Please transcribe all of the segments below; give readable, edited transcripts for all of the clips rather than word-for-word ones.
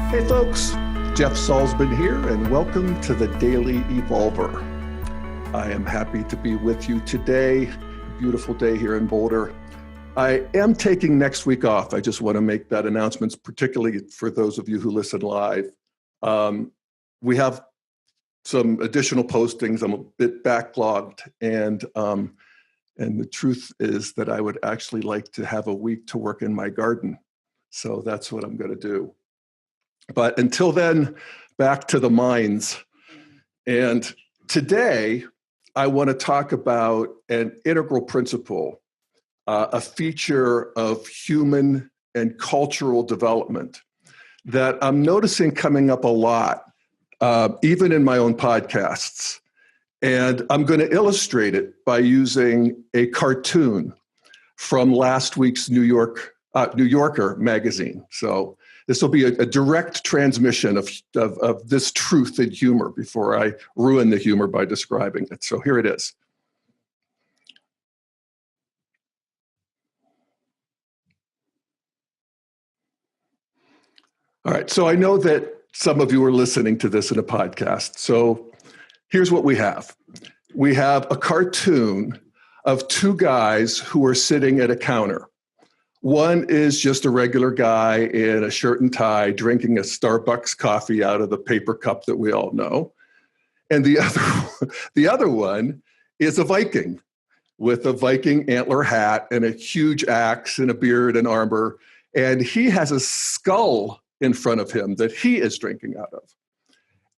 Hey folks, Jeff Salzman here, and welcome to the Daily Evolver. I am happy to be with you today. Beautiful day here in Boulder. I am taking next week off. I just want to make that announcement, particularly for those of you who listen live. We have some additional postings. I'm a bit backlogged, and the truth is that I would actually like to have a week to work in my garden. So that's what I'm going to do. But until then, back to the mines. And today, I want to talk about an integral principle, a feature of human and cultural development that I'm noticing coming up a lot, even in my own podcasts. And I'm going to illustrate it by using a cartoon from last week's New Yorker magazine. So this will be a direct transmission of this truth in humor before I ruin the humor by describing it. So here it is. All right, so I know that some of you are listening to this in a podcast. So here's what we have. We have a cartoon of two guys who are sitting at a counter. One is just a regular guy in a shirt and tie drinking a Starbucks coffee out of the paper cup that we all know. And the other one is a Viking with a Viking antler hat and a huge axe and a beard and armor. And he has a skull in front of him that he is drinking out of.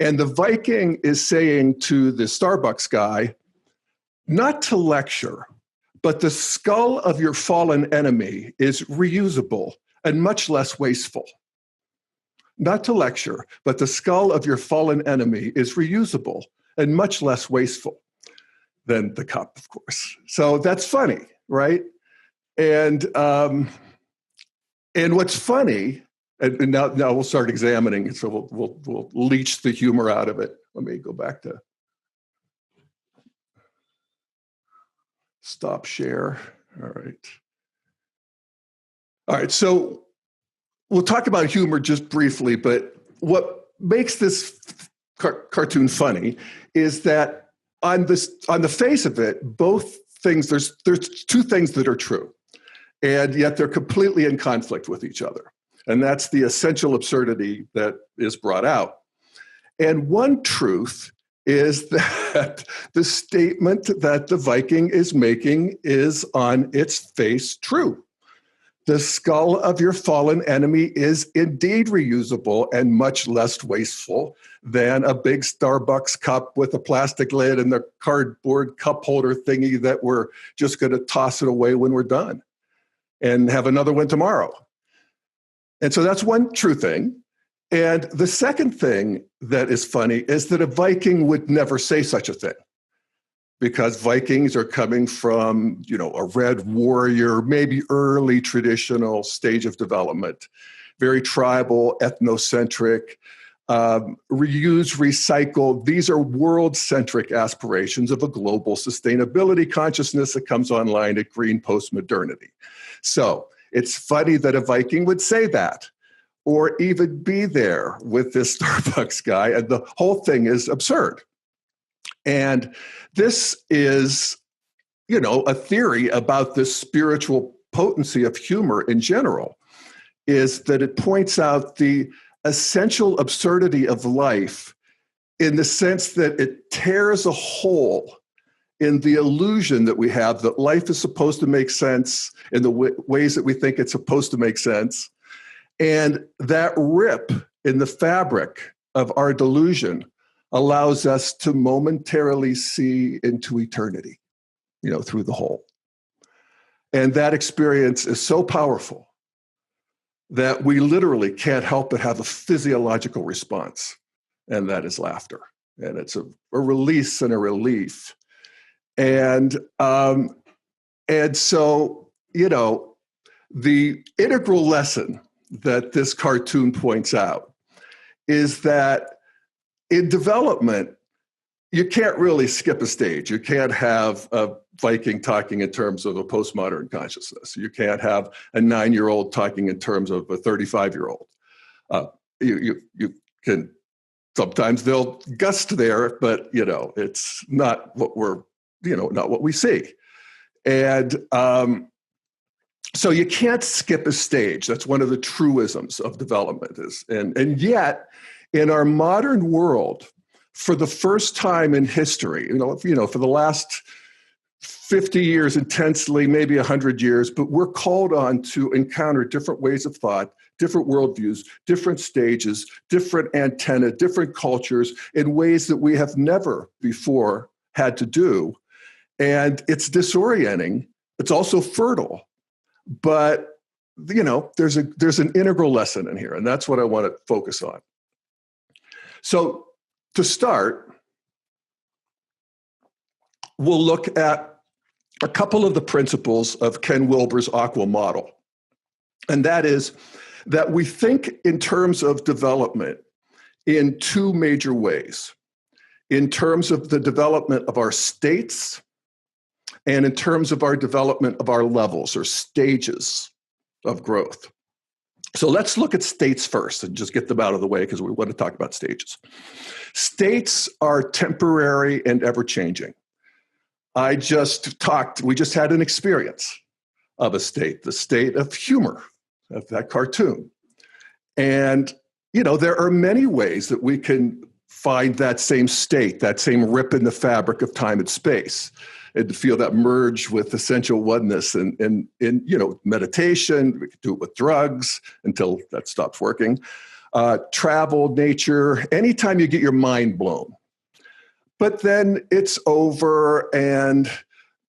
And the Viking is saying to the Starbucks guy, not to lecture, but the skull of your fallen enemy is reusable and much less wasteful. Not to lecture, but the skull of your fallen enemy is reusable and much less wasteful than the cup, of course. So that's funny, right? And what's funny, and now we'll start examining it, so we'll leach the humor out of it. Let me go back to stop share. All right, so we'll talk about humor just briefly, but what makes this cartoon funny is that on the face of it, both things, there's two things that are true, and yet they're completely in conflict with each other. And that's the essential absurdity that is brought out. And one truth is that the statement that the Viking is making is on its face true. The skull of your fallen enemy is indeed reusable and much less wasteful than a big Starbucks cup with a plastic lid and the cardboard cup holder thingy that we're just going to toss it away when we're done and have another one tomorrow. And so that's one true thing. And the second thing that is funny is that a Viking would never say such a thing, because Vikings are coming from, a red warrior, maybe early traditional stage of development, very tribal, ethnocentric, reuse, recycle. These are world-centric aspirations of a global sustainability consciousness that comes online at green postmodernity. So it's funny that a Viking would say that, or even be there with this Starbucks guy, and the whole thing is absurd. And this is, a theory about the spiritual potency of humor in general, is that it points out the essential absurdity of life in the sense that it tears a hole in the illusion that we have that life is supposed to make sense in the ways that we think it's supposed to make sense. And that rip in the fabric of our delusion allows us to momentarily see into eternity, through the hole. And that experience is so powerful that we literally can't help but have a physiological response, and that is laughter. And it's a release and a relief. And so, the integral lesson that this cartoon points out is that in development, you can't really skip a stage. You can't have a Viking talking in terms of a postmodern consciousness. You can't have a 9-year-old talking in terms of a 35-year-old. You can, sometimes they'll gust there, but it's not what not what we see. And so you can't skip a stage. That's one of the truisms of development and yet in our modern world, for the first time in history, for the last 50 years intensely, maybe 100 years, but we're called on to encounter different ways of thought, different worldviews, different stages, different antennae, different cultures in ways that we have never before had to do. And it's disorienting. It's also fertile. But, there's an integral lesson in here, and that's what I want to focus on. So to start, we'll look at a couple of the principles of Ken Wilber's Aqua model. And that is that we think in terms of development in two major ways, in terms of the development of our states and in terms of our development of our levels or stages of growth. So let's look at states first and just get them out of the way because we want to talk about stages. States are temporary and ever-changing. We just had an experience of a state, the state of humor, of that cartoon. And, there are many ways that we can find that same state, that same rip in the fabric of time and space, and to feel that merge with essential oneness and meditation. We can do it with drugs until that stops working. Travel, nature, anytime you get your mind blown. But then it's over and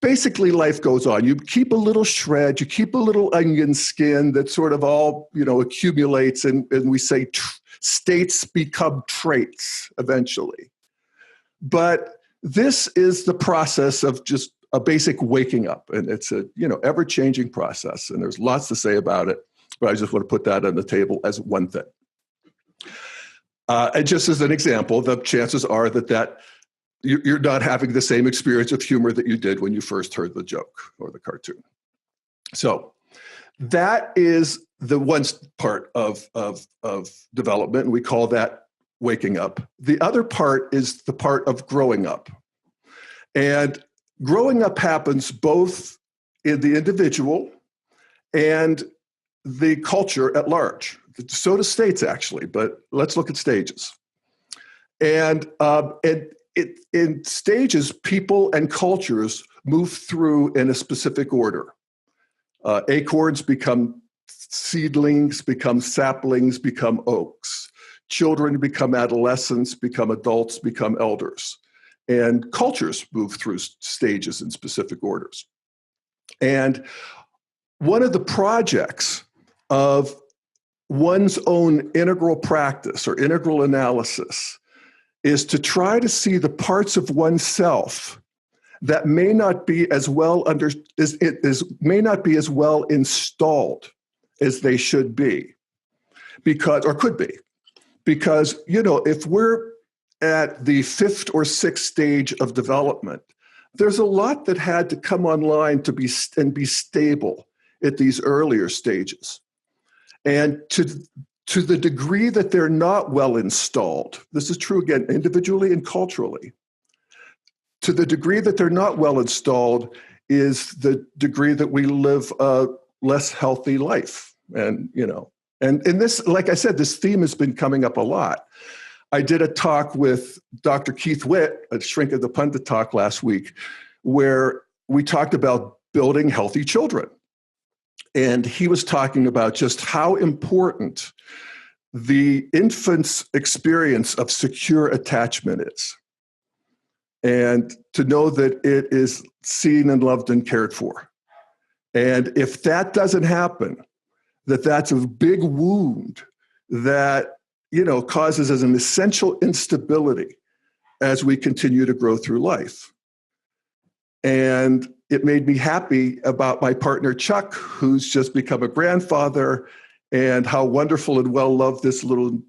basically life goes on. You keep a little shred, you keep a little onion skin that sort of all, accumulates and we say states become traits eventually. But this is the process of just a basic waking up. And it's a, ever-changing process. And there's lots to say about it, but I just want to put that on the table as one thing. And just as an example, the chances are that you're not having the same experience of humor that you did when you first heard the joke or the cartoon. So that is the one part of development, and we call that waking up. The other part is the part of growing up. And growing up happens both in the individual and the culture at large. So do states, actually, but let's look at stages. And in stages, people and cultures move through in a specific order. Acorns become seedlings, become saplings, become oaks. Children become adolescents, become adults, become elders. And cultures move through stages in specific orders. And one of the projects of one's own integral practice or integral analysis is to try to see the parts of oneself that may not be as well installed as they should be, or could be, because if we're at the fifth or sixth stage of development, there's a lot that had to come online to be stable at these earlier stages, and to the degree that they're not well installed, this is true again individually and culturally. To the degree that they're not well installed is the degree that we live a less healthy life. And, and this, like I said, this theme has been coming up a lot. I did a talk with Dr. Keith Witt, a Shrink of the Pundit talk last week, where we talked about building healthy children. And he was talking about just how important the infant's experience of secure attachment is. And to know that it is seen and loved and cared for. And if that doesn't happen, that's a big wound that, causes as an essential instability as we continue to grow through life. And it made me happy about my partner, Chuck, who's just become a grandfather, and how wonderful and well-loved this little,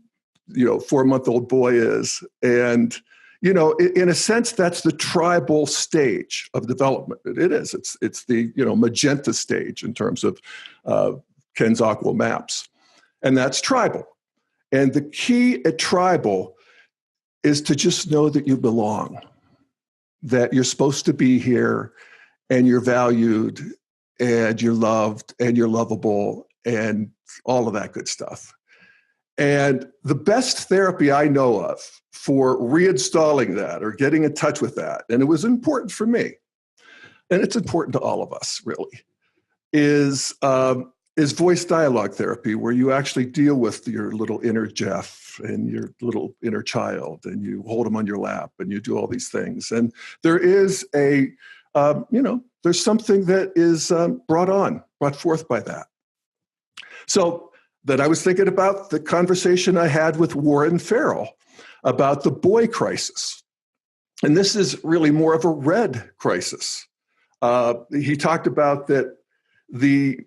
4-month-old boy is. And, in a sense, that's the tribal stage of development. It is. It's the, magenta stage in terms of Ken's Aqua maps. And that's tribal. And the key at tribal is to just know that you belong, that you're supposed to be here, and you're valued, and you're loved, and you're lovable, and all of that good stuff. And the best therapy I know of for reinstalling that or getting in touch with that, and it was important for me, and it's important to all of us, really, is voice dialogue therapy, where you actually deal with your little inner Jeff and your little inner child, and you hold them on your lap, and you do all these things. And there is there's something that is brought forth by that. So then I was thinking about the conversation I had with Warren Farrell about the boy crisis. And this is really more of a red crisis. He talked about that the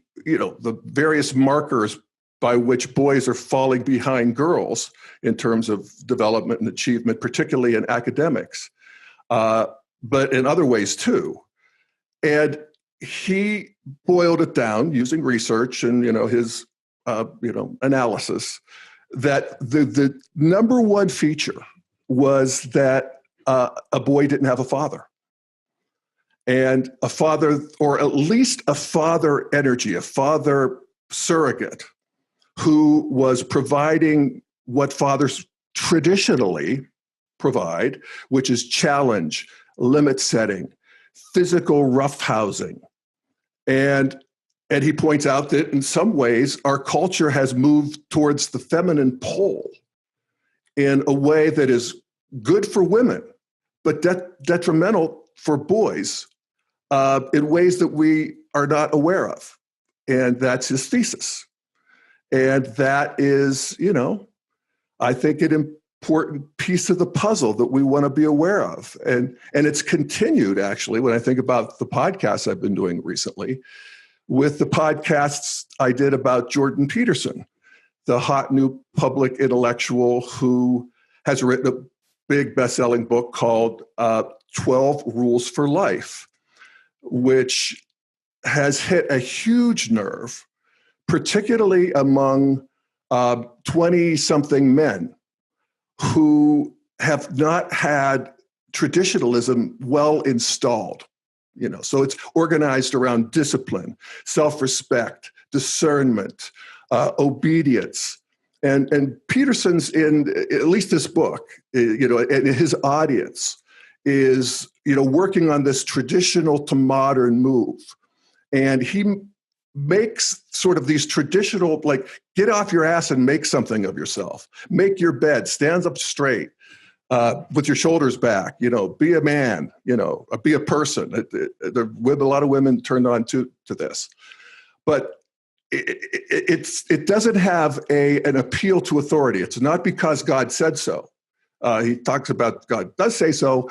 various markers by which boys are falling behind girls in terms of development and achievement, particularly in academics, but in other ways too. And he boiled it down using research and his analysis that the number one feature was that a boy didn't have a father. And a father, or at least a father energy, a father surrogate, who was providing what fathers traditionally provide, which is challenge, limit setting, physical roughhousing. And he points out that in some ways, our culture has moved towards the feminine pole in a way that is good for women, but detrimental for boys in ways that we are not aware of. And that's his thesis. And that is, I think an important piece of the puzzle that we want to be aware of. And it's continued, actually, when I think about the podcasts I've been doing recently, with the podcasts I did about Jordan Peterson, the hot new public intellectual who has written a big best-selling book called 12 Rules for Life, which has hit a huge nerve, particularly among 20-something men who have not had traditionalism well installed. So it's organized around discipline, self-respect, discernment, obedience. And Peterson's, in at least this book, and his audience is, working on this traditional to modern move. And he makes sort of these traditional, like, get off your ass and make something of yourself. Make your bed, stand up straight, with your shoulders back, be a man, be a person. A lot of women turned on to this. But it doesn't have an appeal to authority. It's not because God said so. He talks about God does say so,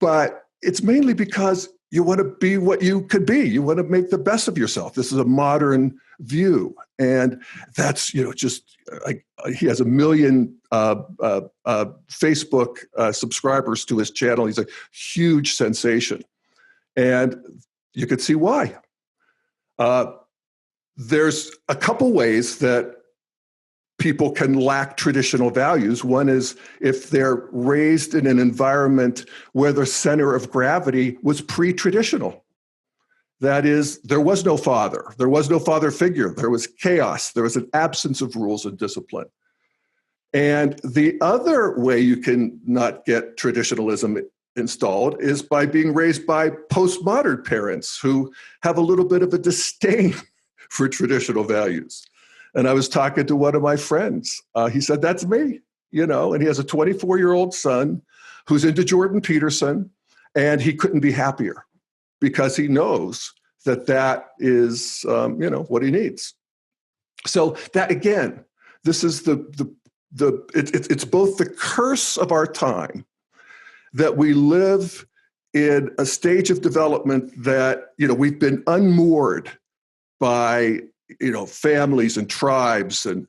but it's mainly because you want to be what you could be. You want to make the best of yourself. This is a modern view. And that's, just like he has 1 million Facebook subscribers to his channel. He's a huge sensation. And you could see why. There's a couple ways that people can lack traditional values. One is if they're raised in an environment where the center of gravity was pre-traditional. That is, there was no father. There was no father figure. There was chaos. There was an absence of rules and discipline. And the other way you can not get traditionalism installed is by being raised by postmodern parents who have a little bit of a disdain for traditional values. And I was talking to one of my friends. He said, that's me, and he has a 24-year-old son who's into Jordan Peterson, and he couldn't be happier because he knows that is, what he needs. So that, again, this is it's both the curse of our time that we live in a stage of development that, we've been unmoored by families and tribes, and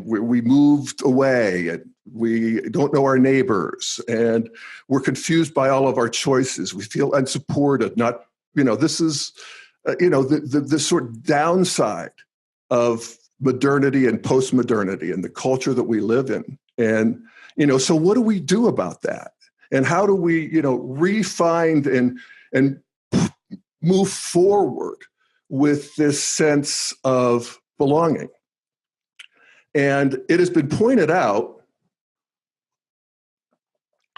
we moved away, and we don't know our neighbors, and we're confused by all of our choices. We feel unsupported. This is, the sort of downside of modernity and postmodernity and the culture that we live in. And, so what do we do about that? And how do we, refine and move forward with this sense of belonging? And it has been pointed out,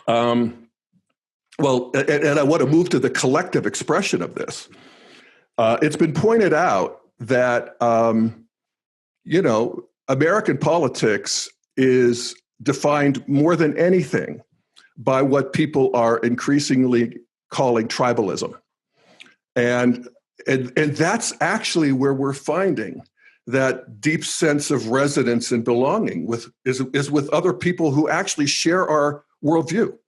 and I want to move to the collective expression of this. It's been pointed out that, American politics is defined more than anything by what people are increasingly calling tribalism. And that's actually where we're finding that deep sense of resonance and belonging is with other people who actually share our worldview.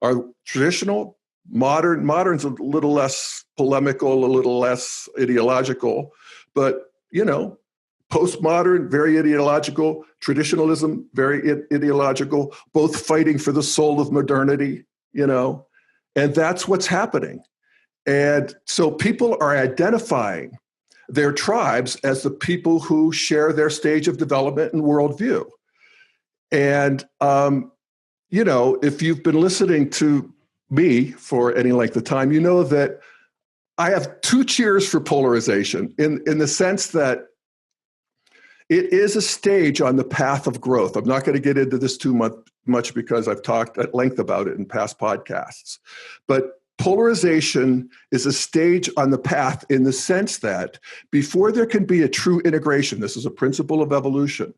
Our traditional, modern's a little less polemical, a little less ideological, but, postmodern, very ideological, traditionalism, very ideological, both fighting for the soul of modernity, and that's what's happening. And so people are identifying their tribes as the people who share their stage of development and worldview. And, if you've been listening to me for any length of time, you know that I have two cheers for polarization in the sense that it is a stage on the path of growth. I'm not going to get into this too much because I've talked at length about it in past podcasts. But polarization is a stage on the path in the sense that before there can be a true integration, this is a principle of evolution,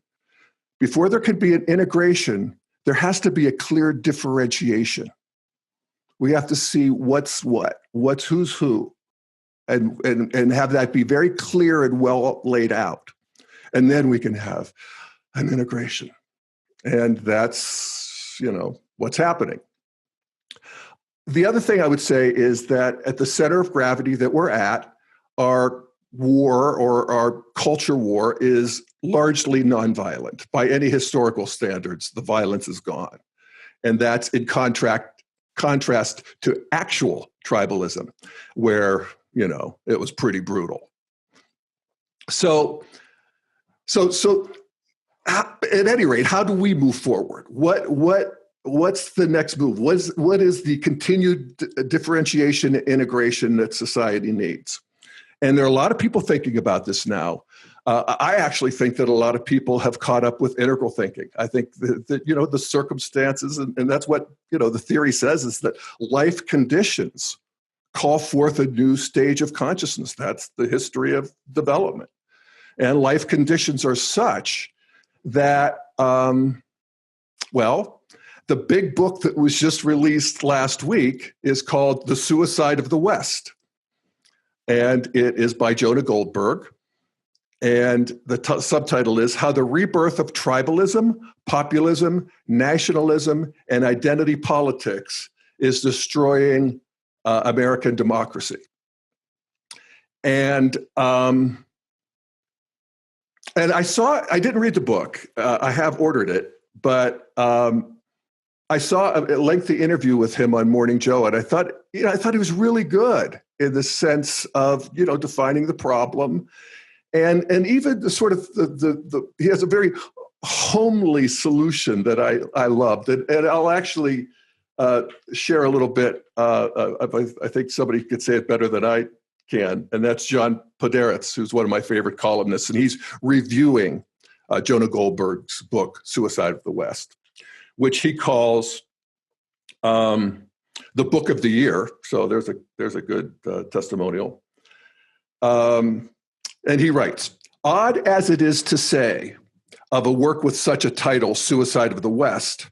before there can be an integration, there has to be a clear differentiation. We have to see what's what, what's who's who, and have that be very clear and well laid out. And then we can have an integration. And that's, what's happening. The other thing I would say is that at the center of gravity that we're at, our war or our culture war is largely nonviolent. By any historical standards, the violence is gone. And that's in contrast to actual tribalism, where, it was pretty brutal. So at any rate, how do we move forward? What's the next move? What is the continued differentiation and integration that society needs? And there are a lot of people thinking about this now. I actually think that a lot of people have caught up with integral thinking. I think that the circumstances, and that's what the theory says, is that life conditions call forth a new stage of consciousness. That's the history of development. And life conditions are such that, the big book that was just released last week is called The Suicide of the West. And it is by Jonah Goldberg. And the subtitle is How the Rebirth of Tribalism, Populism, Nationalism, and Identity Politics is Destroying American Democracy. And I didn't read the book. I have ordered it, but I saw a lengthy interview with him on Morning Joe, and I thought he was really good in the sense of, defining the problem. And even the sort of he has a very homely solution that I loved. And I'll actually share a little bit. I think somebody could say it better than I can, and that's John Podhoretz, who's one of my favorite columnists, and he's reviewing Jonah Goldberg's book, Suicide of the West, which he calls the book of the year. So there's a good testimonial. And he writes, odd as it is to say of a work with such a title, Suicide of the West,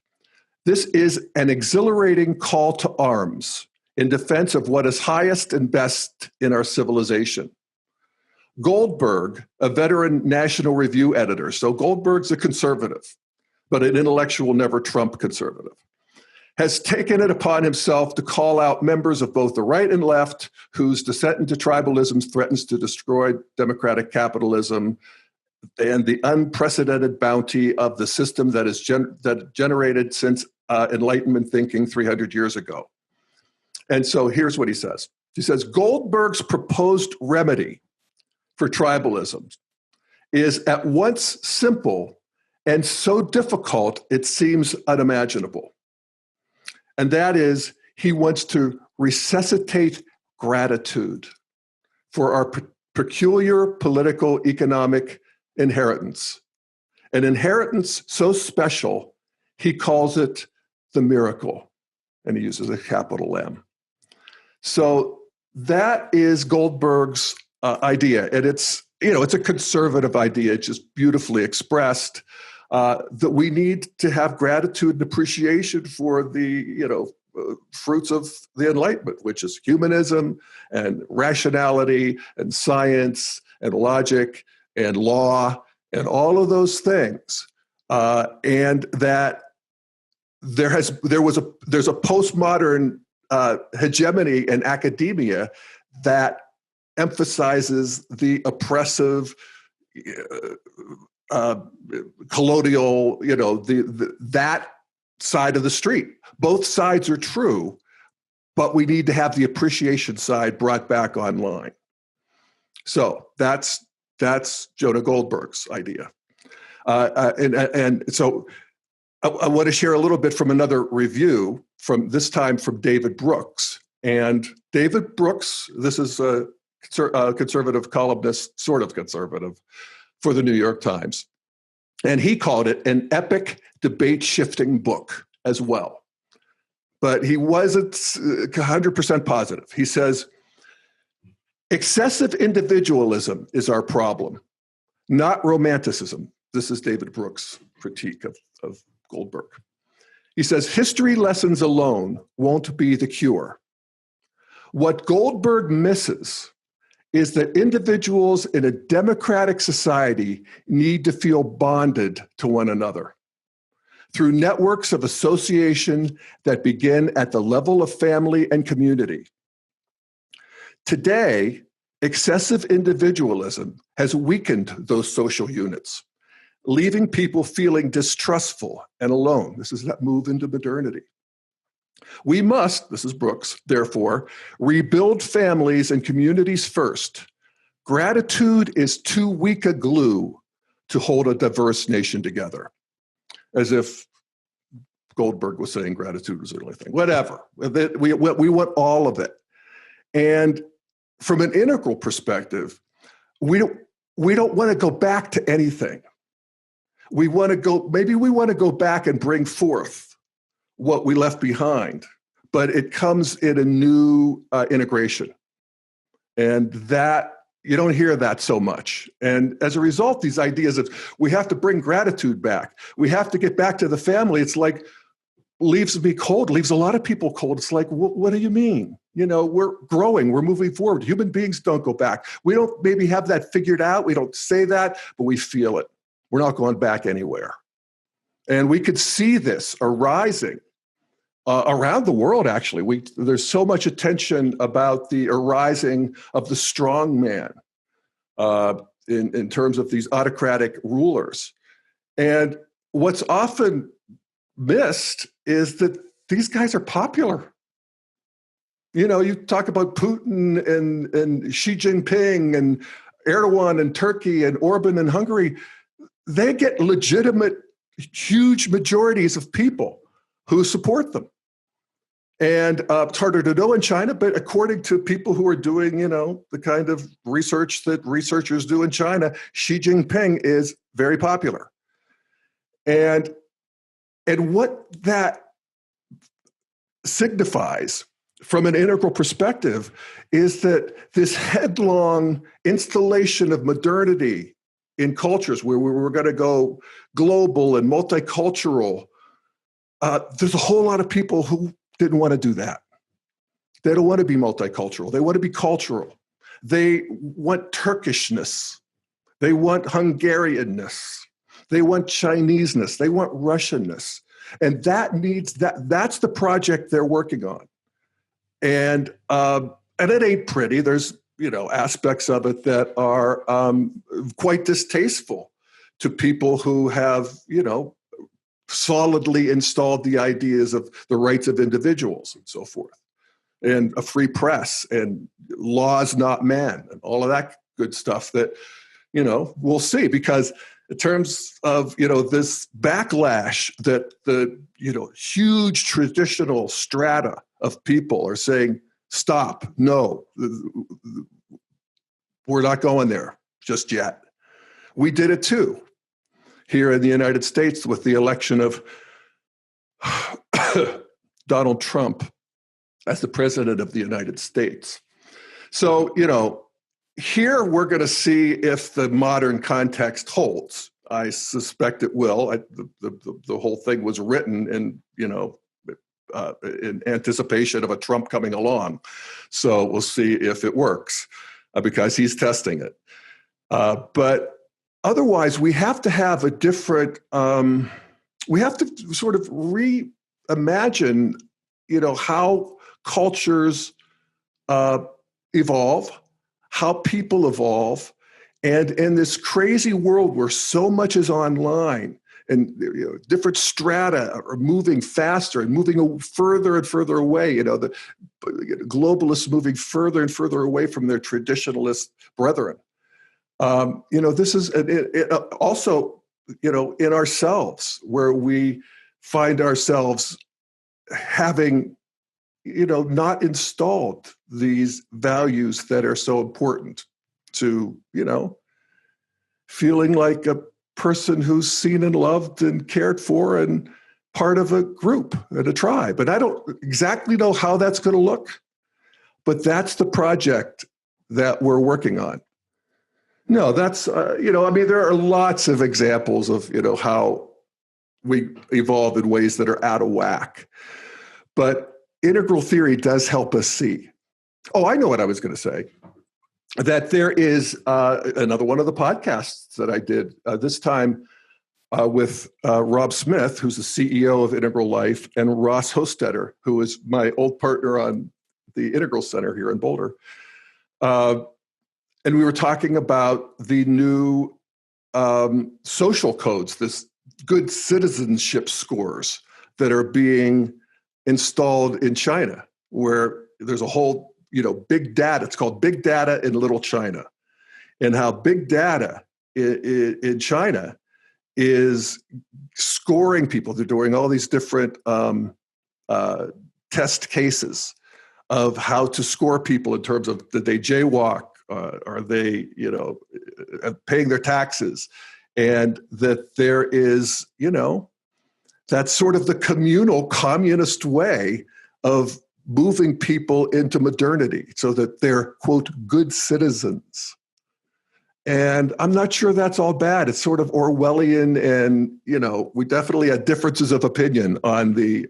this is an exhilarating call to arms in defense of what is highest and best in our civilization. Goldberg, a veteran National Review editor, so Goldberg's a conservative, but an intellectual never Trump conservative, has taken it upon himself to call out members of both the right and left whose descent into tribalism threatens to destroy democratic capitalism and the unprecedented bounty of the system that is generated since Enlightenment thinking 300 years ago. And so here's what he says. He says, Goldberg's proposed remedy for tribalism is at once simple and so difficult it seems unimaginable. And that is, he wants to resuscitate gratitude for our peculiar political economic inheritance. An inheritance so special, he calls it the miracle, and he uses a capital M. So that is Goldberg's idea, and it's a conservative idea, just beautifully expressed. That we need to have gratitude and appreciation for the fruits of the Enlightenment, which is humanism and rationality and science and logic and law and all of those things, and that there's a postmodern hegemony in academia that emphasizes the oppressive, colonial, that side of the street. Both sides are true, but we need to have the appreciation side brought back online. So that's Jonah Goldberg's idea. And so I want to share a little bit from another review, from this time from David Brooks. And David Brooks, this is a conservative columnist, sort of conservative, for the New York Times. And he called it an epic debate-shifting book as well. But he wasn't 100% positive. He says, excessive individualism is our problem, not romanticism. This is David Brooks' critique of Goldberg. He says, history lessons alone won't be the cure. What Goldberg misses is that individuals in a democratic society need to feel bonded to one another through networks of association that begin at the level of family and community. Today, excessive individualism has weakened those social units, leaving people feeling distrustful and alone. This is that move into modernity. We must, this is Brooks, therefore, rebuild families and communities first. Gratitude is too weak a glue to hold a diverse nation together. As if Goldberg was saying gratitude was the only thing. Whatever. We want all of it. And from an integral perspective, we don't want to go back to anything. We want to go back and bring forth what we left behind, but it comes in a new integration. And that, you don't hear that so much. And as a result, these ideas of we have to bring gratitude back, we have to get back to the family, it's like leaves me cold, leaves a lot of people cold. It's like, what do you mean? We're growing, we're moving forward. Human beings don't go back. We don't maybe have that figured out. We don't say that, but we feel it. We're not going back anywhere. And we could see this arising around the world, actually. There's so much attention about the arising of the strong man in terms of these autocratic rulers. And what's often missed is that these guys are popular. You talk about Putin and Xi Jinping and Erdogan and Turkey and Orban in Hungary. They get legitimate, huge majorities of people who support them. And it's harder to know in China, but according to people who are doing, the kind of research that researchers do in China, Xi Jinping is very popular. And what that signifies from an integral perspective is that this headlong installation of modernity in cultures where we were going to go global and multicultural, there's a whole lot of people who didn't want to do that. They don't want to be multicultural. They want to be cultural. They want Turkishness. They want Hungarianness. They want Chineseness. They want Russianness. And that's the project they're working on. And it ain't pretty. There's, aspects of it that are quite distasteful to people who have, solidly installed the ideas of the rights of individuals and so forth, and a free press and laws not men and all of that good stuff that we'll see, because in terms of, this backlash that the, huge traditional strata of people are saying, stop, no, we're not going there just yet. We did it too here in the United States with the election of Donald Trump as the president of the United States. So, here we're going to see if the modern context holds. I suspect it will. The whole thing was written in anticipation of a Trump coming along. So we'll see if it works because he's testing it. But otherwise, we have to have a different, we have to sort of reimagine, how cultures evolve, how people evolve. And in this crazy world where so much is online and different strata are moving faster and moving further and further away, the globalists moving further and further away from their traditionalist brethren. This is also, in ourselves, where we find ourselves having, not installed these values that are so important to, feeling like a person who's seen and loved and cared for and part of a group and a tribe. And I don't exactly know how that's going to look, but that's the project that we're working on. No, that's, there are lots of examples of, how we evolve in ways that are out of whack. But integral theory does help us see. Oh, I know what I was going to say. That there is another one of the podcasts that I did, this time with Rob Smith, who's the CEO of Integral Life, and Ross Hostetter, who is my old partner on the Integral Center here in Boulder. And we were talking about the new social codes, this good citizenship scores that are being installed in China, where there's a whole, big data. It's called Big Data in Little China, and how big data in China is scoring people. They're doing all these different test cases of how to score people in terms of, did they jaywalk? Are they, paying their taxes? And that there is, that's sort of the communal communist way of moving people into modernity so that they're, quote, good citizens. And I'm not sure that's all bad. It's sort of Orwellian, and, we definitely had differences of opinion on the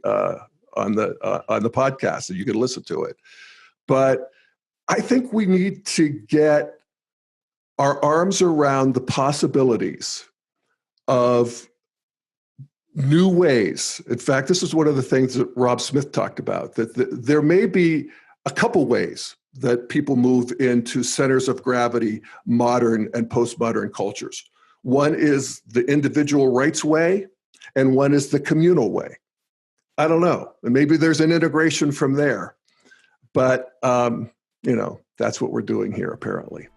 podcast, and you can listen to it. But I think we need to get our arms around the possibilities of new ways. In fact, this is one of the things that Rob Smith talked about, that there may be a couple ways that people move into centers of gravity, modern and postmodern cultures. One is the individual rights way, and one is the communal way. I don't know. And maybe there's an integration from there. But, that's what we're doing here, apparently.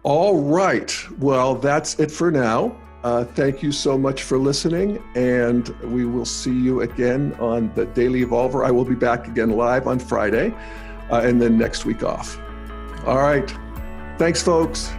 All right. Well, that's it for now. Thank you so much for listening, and we will see you again on the Daily Evolver. I will be back again live on Friday, and then next week off. All right. Thanks, folks.